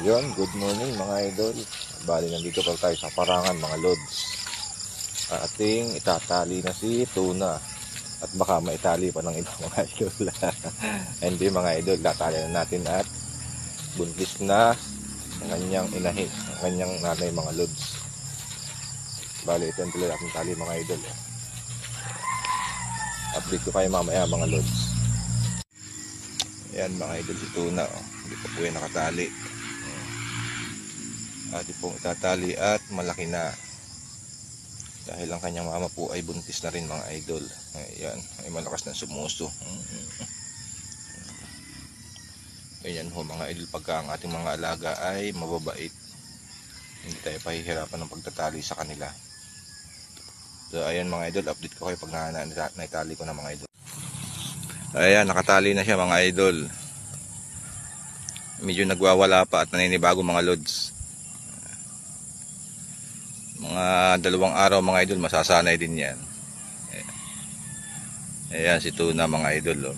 Yun, good morning mga idol. Bali, nandito pa tayo sa parangan mga lods. Ating itatali na si tuna. At baka maitali pa ng ibang mga idol. Hindi mga idol, tatali na natin at buntis na ang kanyang inahin, ang kanyang nanay mga lods. Bali, ito yung tuloy ating tali mga idol. Update ko kayo mamaya mga lods. Ayan mga idol, si tuna. Hindi pa po yan nakatali. Atin pong itatali at malaki na dahil ang kanyang mama po ay buntis na rin mga idol. Ayan, ay malakas na sumuso. Ayan ho mga idol, pagka ang ating mga alaga ay mababait, hindi tayo pahihirapan ng pagtatali sa kanila. So ayan mga idol, update ko kayo pag naitali ko na mga idol. Ayan, nakatali na siya mga idol. Medyo nagwawala pa at naninibago mga lods. Mga 2 araw mga idol, masasanay din yan. Ayan si tuna mga idol.